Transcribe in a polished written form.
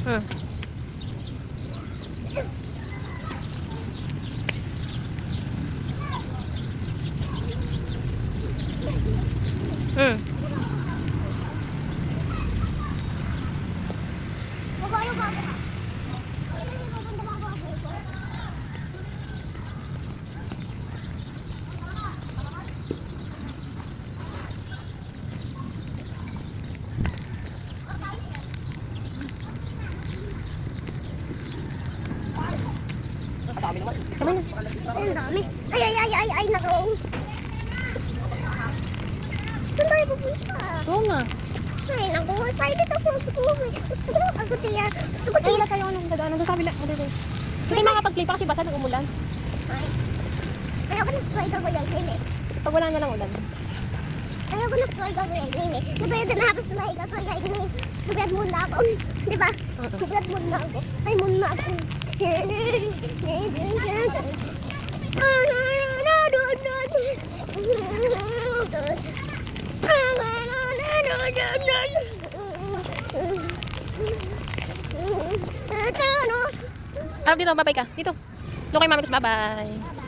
Hmm. Hmm. Dami naman. Kamay na. Ay, ang dami. Ay, nako. Saan tayo pupunta? Oo nga. Ay, nako. Tayo dito po. Gusto ko agad yan. Gusto ko Ay, wala tayo ng dadaan. Nandun sa kabila. Hindi makapag-play pa kasi basa ng umulan. Ayoko na slide ako yan, Nene. Pag wala na lang ulan. Ayoko na slide ako yan, Nene. Nabayad na ako slide ako yan, Nene. Nabayad muna ako. Di ba? Nabayad muna ako. Ay, muna ako. Arap dito, babay ka. Dito. Doon kay mami ko. Bye-bye.